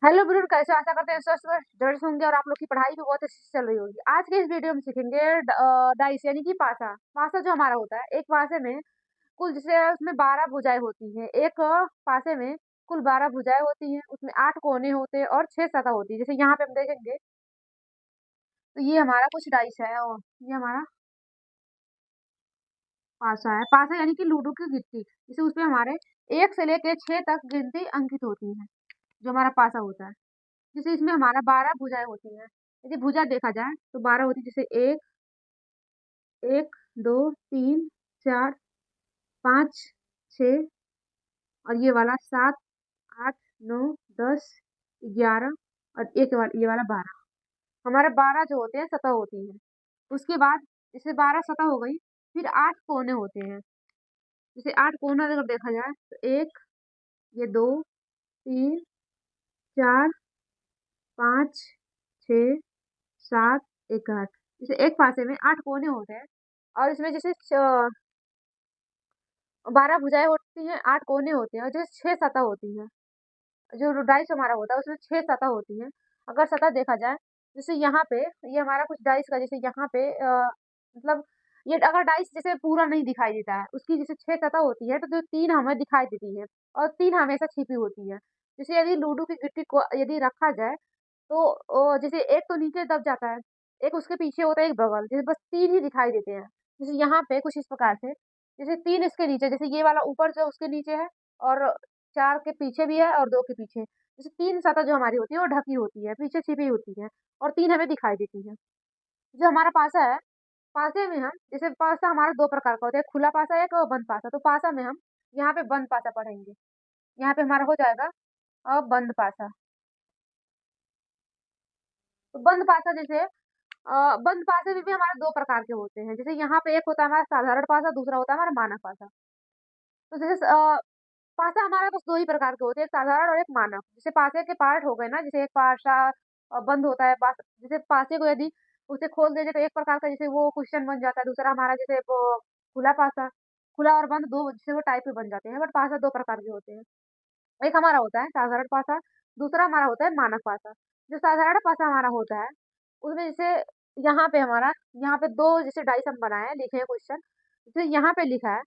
Hello ब्रून, कैसे हो? आशा करते हैं स्वस्थ जर्स होंगे और आप लोग की पढ़ाई भी बहुत अच्छी चल रही होगी। आज के इस वीडियो में सीखेंगे डाइस यानी कि पासा। पासा जो हमारा होता है, एक पासे में कुल जैसे उसमें 12 भुजाएं होती हैं। एक पासे में कुल 12 भुजाएं होती हैं, उसमें 8 कोने होते हैं और 6 सतह होती है। जैसे यहाँ पे हम देखेंगे तो ये हमारा कुछ डाइस है और ये हमारा पासा है। पासा यानी कि लूडो की गिट्टी, जैसे उसमें हमारे 1 से लेके 6 तक गिनती अंकित होती है, जो हमारा पासा होता है। जैसे इसमें हमारा 12 भुजाएं होती हैं। यदि भुजा देखा जाए तो 12 होती है। जैसे एक, एक, दो, तीन, चार, पाँच, छः और ये वाला 7, 8, 9, 10, 11 और एक वाला ये वाला 12। हमारे 12 जो होते हैं सतह होती हैं। उसके बाद जैसे 12 सतह हो गई, फिर 8 कोने होते हैं। जैसे 8 कोना अगर देखा जाए तो एक, ये दो, तीन, चार, पाँच, छः, 7, एक, 8। जैसे एक पासे में 8 कोने होते हैं और इसमें जैसे 12 भुजाएँ होती हैं, 8 कोने होते हैं और जो 6 सतह होती हैं। जो डाइस हमारा होता है उसमें 6 सतह होती हैं। अगर सतह देखा जाए, जैसे यहाँ पे ये हमारा कुछ डाइस का जैसे यहाँ पे मतलब ये अगर डाइस जैसे पूरा नहीं दिखाई देता है, उसकी जैसे 6 सतह होती है तो जो 3 हमें दिखाई देती है और 3 हमेशा छिपी होती है। जैसे यदि लूडो की गिट्टी को यदि रखा जाए तो जैसे एक तो नीचे दब जाता है, एक उसके पीछे होता है, एक बगल, जैसे बस 3 ही दिखाई देते हैं। जैसे यहाँ पे कुछ इस प्रकार से, जैसे 3 इसके नीचे, जैसे ये वाला ऊपर जो उसके नीचे है और 4 के पीछे भी है और 2 के पीछे। जैसे 3 सतह जो हमारी होती है वो ढकी होती है, पीछे छिपी होती है और 3 हमें दिखाई देती है। जो हमारा पासा है, पासे में हम जैसे पासा हमारा 2 प्रकार का होता है, एक खुला पासा, एक बंद पासा। तो पासा में हम यहाँ पे बंद पासा पढ़ेंगे। यहाँ पे हमारा हो जाएगा बंद पासा। तो बंद पासा जैसे बंद पासे में भी हमारे 2 प्रकार के होते हैं। जैसे यहाँ पे एक होता है हमारा साधारण पासा, दूसरा होता है हमारा मानक पासा। तो जैसे पासा हमारा बस 2 ही प्रकार के होते हैं, एक साधारण और एक मानक। जैसे पासे के पार्ट हो गए ना, जैसे एक पासा बंद होता है, जैसे पासे को यदि उसे खोल देंगे तो एक प्रकार का जैसे वो क्वेश्चन बन जाता है। दूसरा हमारा जैसे वो खुला पासा, खुला और बंद 2 जैसे वो टाइप के बन जाते हैं, बट पासा 2 प्रकार के होते हैं। एक हमारा होता है साधारण पासा, दूसरा हमारा होता है मानक पासा। जो साधारण पासा हमारा होता है, उसमें जैसे यहाँ पे हमारा यहाँ पे 2 जैसे डाइस हम बनाए हैं, लिखे हैं क्वेश्चन। जैसे यहाँ पे लिखा है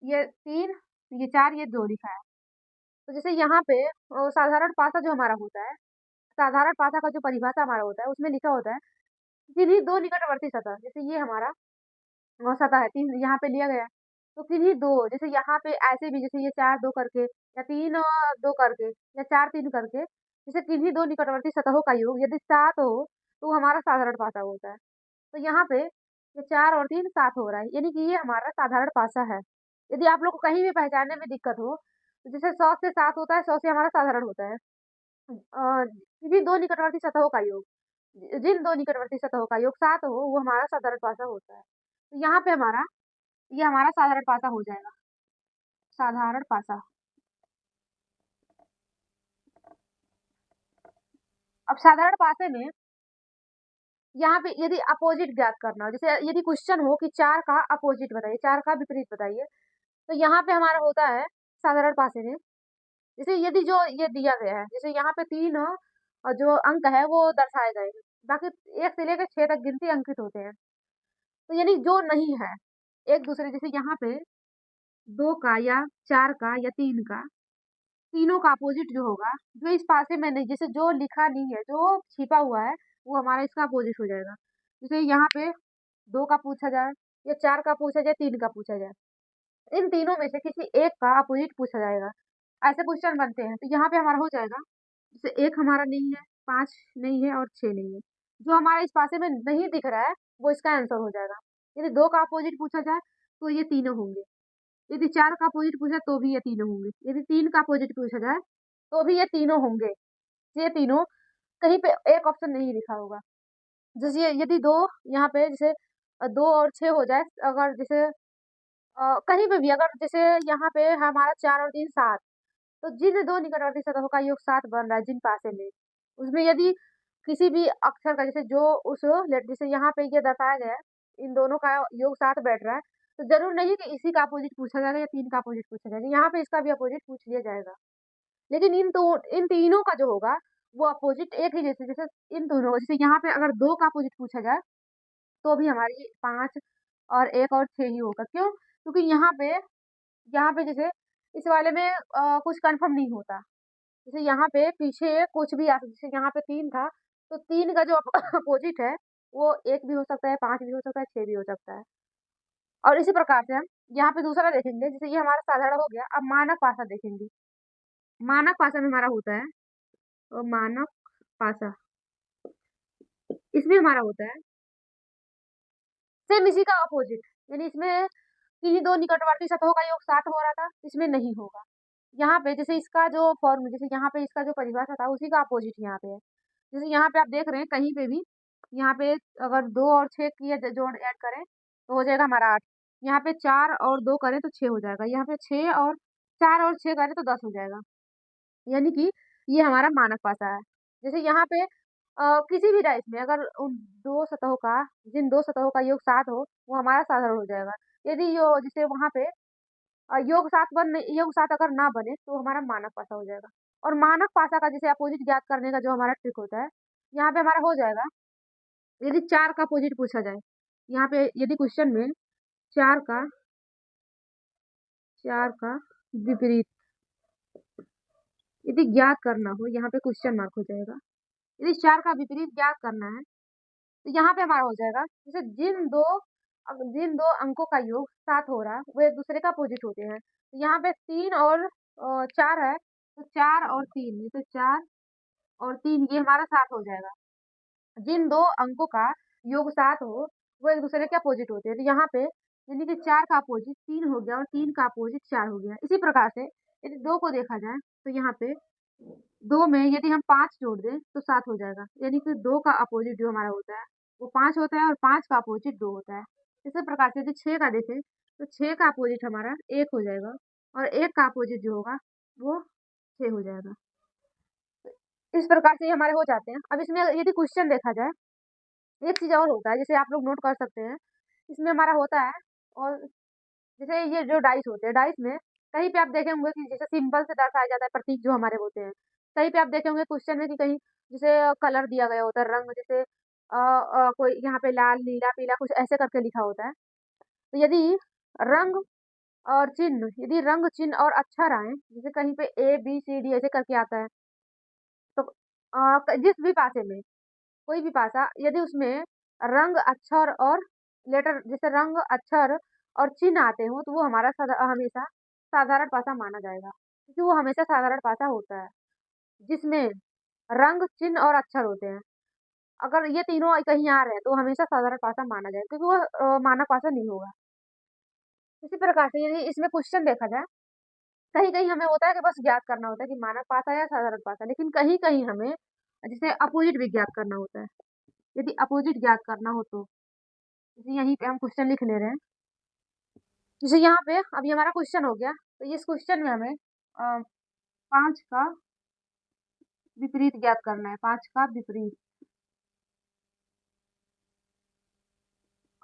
ये 3, ये 4, ये 2 लिखा है। तो जैसे यहाँ पे साधारण पासा जो हमारा होता है, साधारण पासा का जो परिभाषा हमारा होता है, उसमें लिखा होता है किन्हीं 2 निकटवर्ती सतह, जैसे ये हमारा सतह है, 3 यहाँ पे लिया गया है। तो किन्हीं 2 जैसे यहाँ पे ऐसे भी जैसे ये 4 2 करके या 3 2 करके या 4 3 करके, जैसे किन्हीं 2 निकटवर्ती सतहों का योग यदि 7 हो, तो वो हमारा साधारण पासा होता है। तो यहाँ पे ये 4 और 3 7 हो रहा है, यानी कि ये हमारा साधारण पासा है। यदि आप लोग को कहीं भी पहचानने में दिक्कत हो, तो जैसे 100 से 7 होता है, 100 से हमारा साधारण होता है। किन्हीं 2 निकटवर्ती सतहों का योग, जिन 2 निकटवर्ती सतहों का योग 7 हो, वो हमारा साधारण पासा होता है। तो यहाँ पे हमारा ये हमारा साधारण पासा हो जाएगा, साधारण पासा। अब साधारण पासे में यहाँ पे यदि अपोजिट ज्ञात करना हो, जैसे यदि क्वेश्चन हो कि 4 का अपोजिट बताइए, 4 का विपरीत बताइए, तो यहाँ पे हमारा होता है साधारण पासे में, जैसे यदि जो ये दिया गया है, जैसे यहाँ पे 3 जो अंक है वो दर्शाए गए हैं, बाकी 1 से लेकर 6 तक गिनती अंकित होते हैं। तो यानी जो नहीं है, एक दूसरे जैसे यहाँ पे 2 का या 4 का या 3 का, तीनों का अपोजिट जो होगा, जो इस पासे में नहीं, जैसे जो लिखा नहीं है, जो छिपा हुआ है, वो हमारा इसका अपोजिट हो जाएगा। जैसे यहाँ पे 2 का पूछा जाए या 4 का पूछा जाए, 3 का पूछा जाए, इन तीनों में से किसी एक का अपोजिट पूछा जाएगा। ऐसे क्वेश्चन बनते हैं, तो यहाँ पे हमारा हो जाएगा, जैसे 1 हमारा नहीं है, 5 नहीं है और 6 नहीं है। जो हमारा इस पासे में नहीं दिख रहा है, वो इसका आंसर हो जाएगा। यदि 2 का अपोजिट पूछा जाए, तो ये तीनों होंगे। यदि 4 का अपोजिट पूछा तो भी ये तीनों होंगे। यदि 3 का अपोजिट पूछा जाए, तो भी ये तीनों होंगे। ये तीनों कहीं पे एक ऑप्शन नहीं लिखा होगा। जैसे यदि 2 यहाँ पे जैसे 2 और 6 हो जाए, अगर जैसे कहीं पे भी अगर जैसे यहाँ पे हमारा 4 और 3 7, तो जिन 2 निकटवर्ती सतहों का योग 7 बन रहा है जिन पासे में, उसमें यदि किसी भी अक्षर का जैसे जो उस लेट जैसे यहाँ पे ये दर्शाया गया है, इन दोनों का योग 7 बैठ रहा है, तो ज़रूर नहीं कि इसी का अपोजिट पूछा जाएगा या 3 का अपोजिट पूछा जाएगा। यहाँ पे इसका भी अपोजिट पूछ लिया जाएगा। लेकिन इन तीनों का जो होगा वो अपोजिट एक ही जैसे इन दोनों जैसे यहाँ पे अगर 2 का अपोजिट पूछा जाए तो भी हमारी 5 और 1 और 6 ही होगा। क्यों? क्योंकि यहाँ पे जैसे इस वाले में कुछ कन्फर्म नहीं होता। जैसे यहाँ पे पीछे कुछ भी आ सकता है, जैसे यहाँ पे 3 था, तो 3 का जो अपोजिट है, वो 1 भी हो सकता है, 5 भी हो सकता है, 6 भी हो सकता है। और इसी प्रकार से हम यहाँ पे दूसरा देखेंगे, जैसे ये हमारा साधारण हो गया, अब मानक पासा देखेंगे। मानक पासा में हमारा होता है मानक पासा, इसमें हमारा होता है सेम इसी का अपोजिट, यानी इसमें किन्हीं 2 निकटवर्ती सतहों का योग 60 हो रहा था, इसमें नहीं होगा। यहाँ पे जैसे इसका जो फॉर्म जैसे यहाँ पे इसका जो परिभाषा था, उसी का अपोजिट यहाँ पे है। जैसे यहाँ पे आप देख रहे हैं कहीं पे भी, यहाँ पे अगर 2 और 6 की जोड़ ऐड करें, तो हो जाएगा हमारा 8। यहाँ पे 4 और 2 करें तो 6 हो जाएगा। यहाँ पे 4 और 6 करें तो 10 हो जाएगा। यानी कि ये हमारा मानक पासा है। जैसे यहाँ पे किसी भी डाइस में अगर उन 2 सतहों का जिन 2 सतहों का योग 7 हो, वो हमारा साधारण हो जाएगा। यदि यो जैसे वहाँ पे योग 7 अगर ना बने तो हमारा मानक पासा हो जाएगा। और मानक पासा का जैसे अपोजिट ज्ञात करने का जो हमारा ट्रिक होता है, यहाँ पे हमारा हो जाएगा, यदि 4 का अपोजिट पूछा जाए, यहाँ पे यदि क्वेश्चन में 4 का 4 का विपरीत यदि ज्ञात करना हो, यहाँ पे क्वेश्चन मार्क हो जाएगा। यदि 4 का विपरीत ज्ञात करना है, तो यहाँ पे हमारा हो जाएगा, जैसे जिन दो अंकों का योग 7 हो रहा है, वो एक-दूसरे का अपोजिट होते हैं। तो यहाँ पे 3 और 4 है, तो 4 और 3 ये तो 4 और 3 ये हमारा 7 हो जाएगा। जिन 2 अंकों का योग 7 हो, वो एक-दूसरे के अपोजिट होते हैं। तो यहाँ पे यानी कि 4 का अपोजिट 3 हो गया और 3 का अपोजिट 4 हो गया। इसी प्रकार से यदि 2 को देखा जाए, तो यहाँ पे 2 में यदि हम 5 जोड़ दें, तो 7 हो जाएगा। यानी कि 2 का अपोजिट जो हमारा होता है, वो 5 होता है और 5 का अपोजिट 2 होता है। इसी प्रकार से यदि 6 का देखें, तो 6 का अपोजिट हमारा 1 हो जाएगा और 1 का अपोजिट जो होगा, वो 6 हो जाएगा। इस प्रकार से ये हमारे हो जाते हैं। अब इसमें यदि क्वेश्चन देखा जाए, एक चीज़ और होता है, जैसे आप लोग नोट कर सकते हैं, इसमें हमारा होता है और जैसे ये जो डाइस होते हैं, डाइस में कहीं पे आप देखे होंगे कि जैसे सिंबल से दर्शाया जाता है प्रतीक जो हमारे होते हैं। कहीं पे आप देखे होंगे क्वेश्चन में कि कहीं जैसे कलर दिया गया होता है, रंग जैसे कोई यहाँ पे लाल, नीला, पीला कुछ ऐसे करके लिखा होता है। तो रंग यदि रंग, चिन्ह और अक्षर आएँ, जैसे कहीं पे ए, बी, सी, डी ऐसे करके आता है, तो जिस भी पासे में कोई भी पासा यदि उसमें रंग, अक्षर और लेटर जैसे रंग, अक्षर और चिन्ह आते हों, तो वो हमारा हमेशा साधारण पासा माना जाएगा। क्योंकि वो हमेशा साधारण पासा होता है, जिसमें रंग, चिन्ह और अक्षर होते हैं। अगर ये तीनों कहीं आ रहे हैं, तो हमेशा साधारण पासा माना जाएगा क्योंकि वो मानक पासा नहीं होगा। इसी प्रकार से यदि इसमें क्वेश्चन देखा जाए, कहीं-कहीं हमें होता है कि बस ज्ञात करना होता है कि मानक पासा या साधारण पासा, लेकिन कहीं-कहीं हमें जैसे अपोजिट भी ज्ञात करना होता है। यदि अपोजिट ज्ञात करना हो तो जैसे यहीं पे हम क्वेश्चन लिख ले रहे हैं। जैसे यहाँ पे अभी हमारा क्वेश्चन हो गया, तो इस क्वेश्चन में हमें 5 का विपरीत ज्ञात करना है, 5 का विपरीत।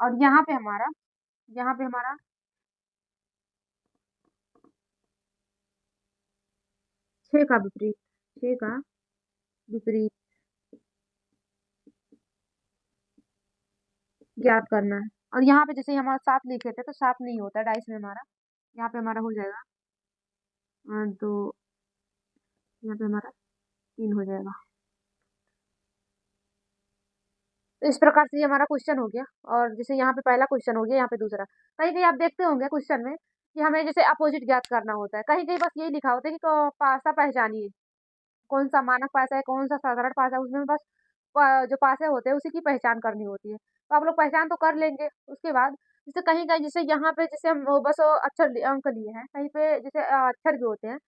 और यहाँ पे हमारा 6 का विपरीत, 6 का विपरीत ज्ञात करना है। और यहाँ पे जैसे हमारा 7 लिखे थे, तो 7 नहीं होता है डाइस में हमारा। यहाँ पे हमारा हो जाएगा 2, यहाँ पे हमारा 3 हो जाएगा। तो इस प्रकार से ये हमारा क्वेश्चन हो गया और जैसे यहाँ पे पहला क्वेश्चन हो गया, यहाँ पे दूसरा। कहीं-कहीं आप देखते होंगे क्वेश्चन में कि हमें जैसे अपोजिट ज्ञात करना होता है। कहीं-कहीं बस यही लिखा होता है कि पासा पहचानिए, कौन-सा मानक पासा है, कौन-सा साधारण पासा है, उसमें बस जो पासे होते हैं उसी की पहचान करनी होती है। तो आप लोग पहचान तो कर लेंगे, उसके बाद जैसे कहीं-कहीं जैसे यहाँ पे जैसे हम बस अंक लिए हैं, कहीं पे जैसे अक्षर भी होते हैं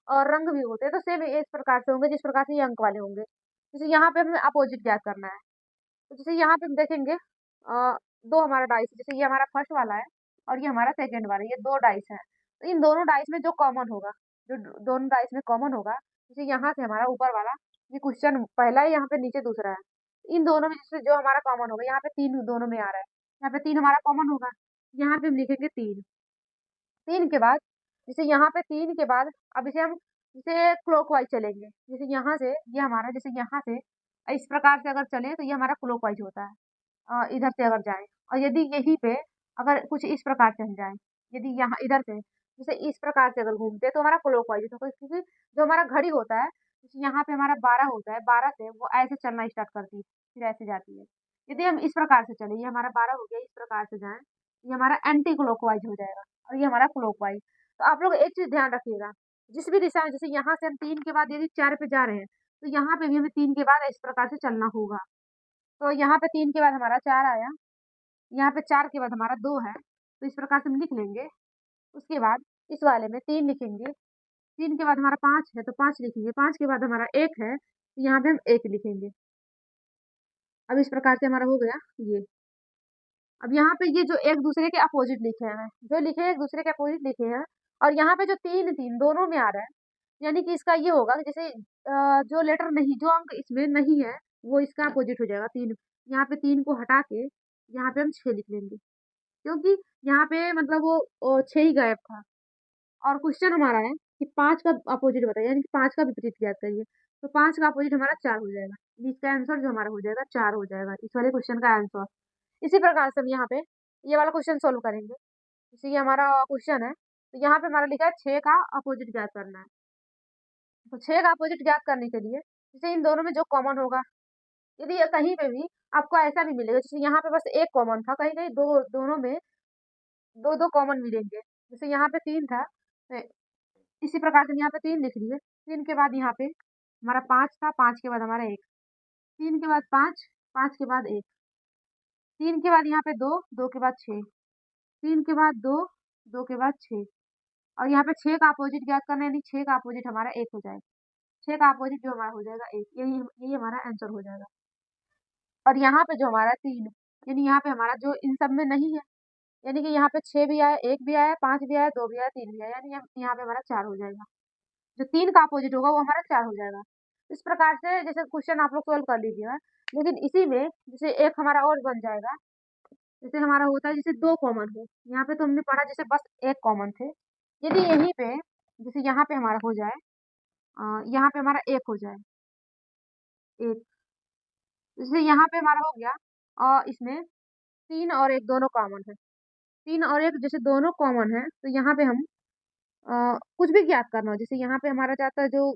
और रंग भी होते हैं, तो सेम इस प्रकार से होंगे जिस प्रकार से ये अंक वाले होंगे। जैसे यहाँ पे हमें अपोजिट ज्ञात करना है। तो जैसे यहाँ पे हम देखेंगे 2 हमारा डाइस जैसे ये हमारा फर्स्ट वाला है और ये हमारा सेकंड वाला है, ये 2 डाइस हैं। तो इन दोनों डाइस में जो कॉमन होगा, जो दोनों डाइस में कॉमन होगा, जैसे यहाँ से हमारा ऊपर वाला ये क्वेश्चन पहला है, यहाँ पे नीचे दूसरा है। इन दोनों में जैसे जो हमारा कॉमन होगा, यहाँ पे 3 दोनों में आ रहा है। यहाँ पे 3 हमारा कॉमन होगा, यहाँ पे हम लिखेंगे 3। 3 के बाद जैसे यहाँ पे 3 के बाद अब इसे हम जैसे क्लॉकवाइज चलेंगे, जैसे यहाँ से ये हमारा जैसे यहाँ से इस प्रकार से अगर चले तो ये हमारा क्लॉकवाइज होता है। इधर से अगर जाएँ और यदि यहीं पे अगर कुछ इस प्रकार से हम जाएँ, यदि यहाँ इधर से जैसे इस प्रकार से अगर घूमते हैं तो हमारा क्लॉकवाइज होता है, क्योंकि जो हमारा घड़ी होता है, जैसे यहाँ पे हमारा 12 होता है, 12 से वो ऐसे चलना स्टार्ट करती है, फिर ऐसे जाती है। यदि हम इस प्रकार से चलें, ये हमारा 12 हो गया, इस प्रकार से जाएँ, ये हमारा एंटी क्लॉकवाइज हो जाएगा और ये हमारा क्लॉकवाइज। तो आप लोग एक चीज़ ध्यान रखिएगा, जिस भी दिशा में जैसे यहाँ से हम 3 के बाद यदि 4 पे जा रहे हैं, तो यहाँ पे भी हमें 3 के बाद इस प्रकार से चलना होगा। तो यहाँ पे 3 के बाद हमारा 4 आया, यहाँ पे 4 के बाद हमारा 2 है, तो इस प्रकार से हम लिख लेंगे। उसके बाद इस वाले में 3 लिखेंगे, 3 के बाद हमारा 5 है तो 5 लिखेंगे, 5 के बाद हमारा 1 है, तो यहाँ पे हम 1 लिखेंगे। अब इस प्रकार से हमारा हो गया ये। अब यहाँ पे ये जो एक-दूसरे के अपोज़िट लिखे हैं, जो लिखे हैं एक-दूसरे के अपोज़िट लिखे हैं और यहाँ पे जो 3-3 दोनों में आ रहा है, यानी कि इसका ये होगा कि जैसे जो लेटर नहीं जो अंक इसमें नहीं है, वो इसका अपोज़िट हो जाएगा 3। यहाँ पे 3 को हटा के यहाँ पे हम 6 लिख लेंगे, क्योंकि यहाँ पे मतलब वो 6 ही गायब था और क्वेश्चन हमारा है कि 5 का अपोज़िट बताइए, यानी कि 5 का विपरीत ज्ञात करिए। तो 5 का अपोज़िट हमारा 4 हो जाएगा। इसका आंसर जो हमारा हो जाएगा 4 हो जाएगा, इस वाले क्वेश्चन का आंसर। इसी प्रकार से हम यहाँ पे ये वाला क्वेश्चन सॉल्व करेंगे। जैसे ये हमारा क्वेश्चन है, तो यहाँ पे हमारा लिखा है 6 का अपोज़िट ज्ञात करना है। तो 6 का अपोज़िट ज्ञात करने के लिए जैसे इन दोनों में जो कॉमन होगा, यदि ये कहीं पे भी आपको ऐसा भी मिलेगा, जैसे यहाँ पे बस 1 कॉमन था, कहीं-कहीं दोनों में 2-2 कॉमन मिलेंगे। जैसे यहाँ पे 3 था, इसी प्रकार से यहाँ पे 3 लिख लिए, 3 के बाद यहाँ पे हमारा 5 था, 5 के बाद हमारा 1, 3 के बाद 5, 5 के बाद 1, 3 के बाद यहाँ पे 2, 2 के बाद 6, 3 के बाद 2, 2 के बाद 6 और यहाँ पे 6 का अपोज़िट ज्ञात करना है, यानी 6 का अपोज़िट हमारा 1 हो जाएगा। 6 का अपोज़िट जो हमारा हो जाएगा 1, यही यही हमारा आंसर हो जाएगा। और यहाँ पे जो हमारा 3 यानी यहाँ पे हमारा जो इन सब में नहीं है, यानी कि यहाँ पे 6 भी आया, 1 भी आया, 5 भी आया, 2 भी आया, 3 भी आया, यानी यहाँ पे हमारा 4 हो जाएगा। जो 3 का अपोज़िट होगा वो हमारा 4 हो जाएगा। इस प्रकार से जैसे क्वेश्चन आप लोग सॉल्व कर लीजिएगा। लेकिन इसी में जैसे एक हमारा और बन जाएगा, जैसे हमारा होता है जैसे 2 कॉमन हो, यहाँ पे तो हमने पढ़ा जैसे बस 1 कॉमन थे। यदि यहीं पे जैसे यहाँ पे हमारा हो जाए यहाँ पे हमारा 1 हो जाए, 1 जैसे यहाँ पे हमारा हो गया इसमें 3 और 1 दोनों कॉमन है। 3 और 1 जैसे दोनों कॉमन है, तो यहाँ पे हम कुछ भी ज्ञात करना हो, जैसे यहाँ पे हमारा जाता है जो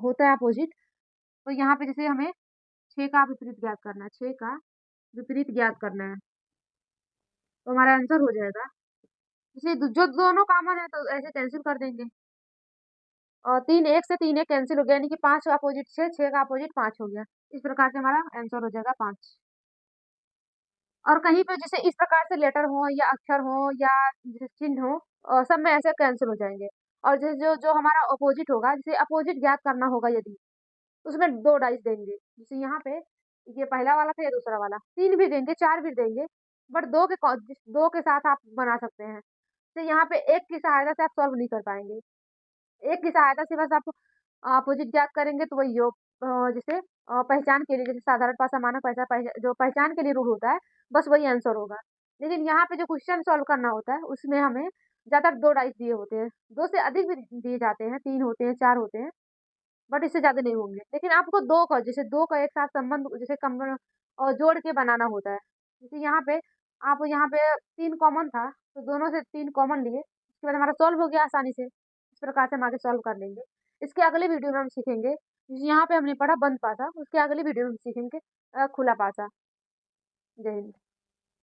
होता है अपोज़िट, तो यहाँ पे जैसे हमें 6 का विपरीत ज्ञात करना है, 6 का विपरीत ज्ञात करना है, तो हमारा आंसर हो जाएगा। जैसे जो दोनों कॉमन है तो ऐसे कैंसिल कर देंगे और 3 1 से 3 1 कैंसिल हो गया, यानी कि 5 का अपोज़िट 6, 6 का अपोज़िट 5 हो गया। इस प्रकार से हमारा आंसर हो जाएगा 5। और कहीं पे जैसे इस प्रकार से लेटर हो या अक्षर हो या जैसे चिन्ह हो सब में ऐसे कैंसिल हो जाएँगे और जैसे जो जो हमारा अपोज़िट होगा, जैसे अपोज़िट ज्ञात करना होगा यदि, उसमें 2 डाइस देंगे। जैसे यहाँ पे ये पहला वाला था, ये दूसरा वाला, 3 भी देंगे, 4 भी देंगे, बट 2 के साथ आप बना सकते हैं। तो यहाँ पे 1 की सहायता से आप सॉल्व नहीं कर पाएँगे। 1 की सहायता से बस आप अपोज़िट ज्ञात करेंगे तो वही योग जैसे पहचान के लिए जैसे साधारण भाषा, मानक भाषा जो पहचान के लिए रूल होता है, बस वही आंसर होगा। लेकिन यहाँ पे जो क्वेश्चन सॉल्व करना होता है, उसमें हमें ज़्यादातर 2 डाइस दिए होते हैं। 2 से अधिक भी दिए जाते हैं, 3 होते हैं, 4 होते हैं। बट इससे ज़्यादा नहीं होंगे। लेकिन आपको 2 का जैसे 2 का एक साथ संबंध जैसे जोड़ के बनाना होता है। जैसे यहाँ पे आप यहाँ पे 3 कॉमन था, तो दोनों से 3 कॉमन लिए, उसके बाद हमारा सॉल्व हो गया आसानी से। इस प्रकार से हम आगे सॉल्व कर लेंगे। इसके अगले वीडियो में हम सीखेंगे, जैसे यहाँ पे हमने पढ़ा बंद पासा, उसके अगली वीडियो में हम सीखेंगे खुला पासा। जय हिंद।